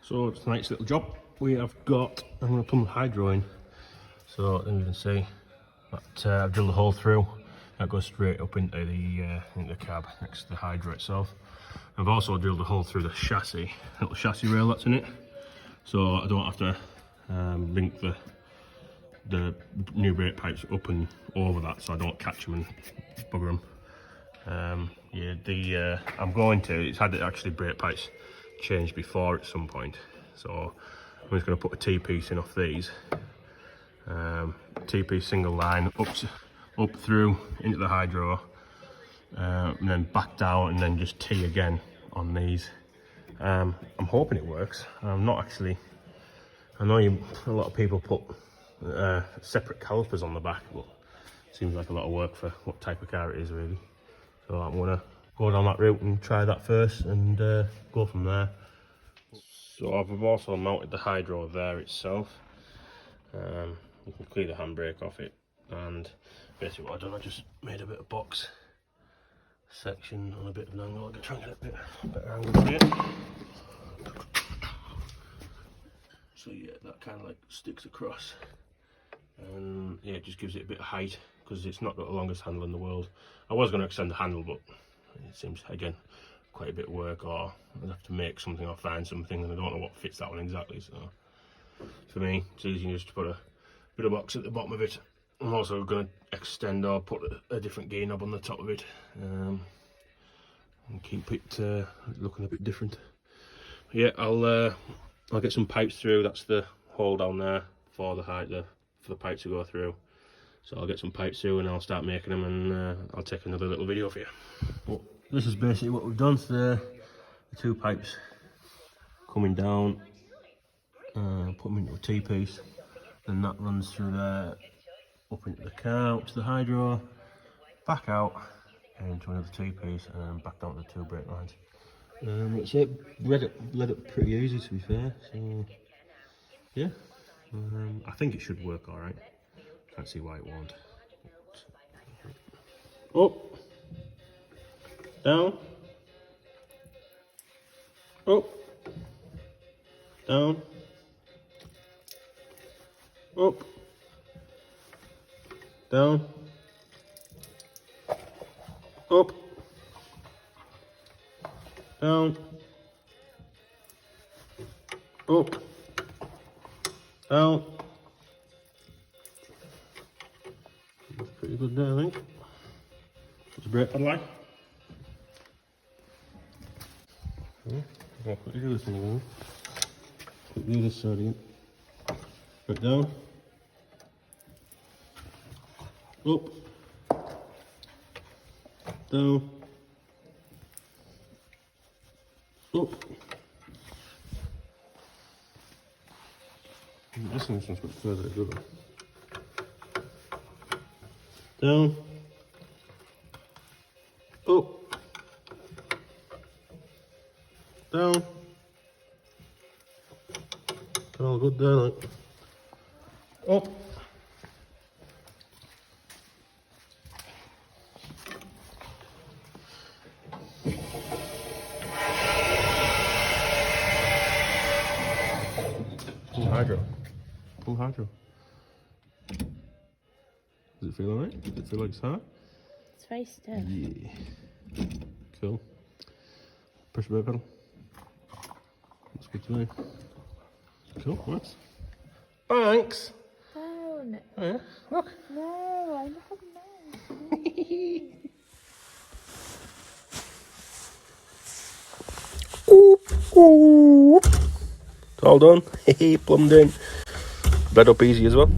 So it's a nice little job. We have got, I'm going to put the hydro in. So then you can see that I've drilled a hole through. That goes straight up into the cab next to the hydro itself. I've also drilled a hole through the chassis, little chassis rail that's in it. So I don't have to link the new brake pipes up and over that, so I don't catch them and bugger them. Yeah, I'm going to, it's had actually brake pipes changed before at some point, so I'm just going to put a T-piece in off these. T-piece single line up through into the hydro, and then back down, and then just T again on these. I'm hoping it works. I'm not actually. I know a lot of people put separate calipers on the back, but it seems like a lot of work for what type of car it is really. So I'm gonna go down that route and try that first, and go from there. So I've also mounted the hydro there itself. You can clear the handbrake off it, and basically what I've done, I just made a bit of box section on a bit of an angle. I'll try and get a bit better angle here. So yeah, that kind of like sticks across, and yeah, it just gives it a bit of height because it's not got the longest handle in the world. I was going to extend the handle, but it seems again quite a bit of work, or I'd have to make something or find something, and I don't know what fits that one exactly. So for me, it's easy just to put a bit of box at the bottom of it. I'm also going to extend or put a different gear knob on the top of it, and keep it looking a bit different. Yeah, I'll get some pipes through. That's the hole down there for the height, for the pipe to go through. So I'll get some pipes through and I'll start making them, and I'll take another little video for you. But this is basically what we've done. So the two pipes coming down, put them into a T-piece, and that runs through there, up into the car, up to the hydro, back out, and into another T-piece, and then back down to the two brake lines. That's it. Led it pretty easy, to be fair. So yeah, I think it should work all right. Can't see why it won't. Up, down, up, down, up, down, up, down, up, down. That's pretty good there, I think. It's a brake pedal. I'll quickly do this one again. Quickly do this side again. Right down. Up. Down. Up. This one's a bit further to go. Down. Up. Down. All good there, like. Up. Full hydro. Full hydro. Does it feel alright? Does it feel like it's hard? It's very stiff. Yeah. Cool. Push the brake pedal. That's good to know. Cool, nice. Thanks! Oh, no. Oh yeah, look. No, I don't know. Oop, oop. It's all done. Plumbed in. Bred up easy as well.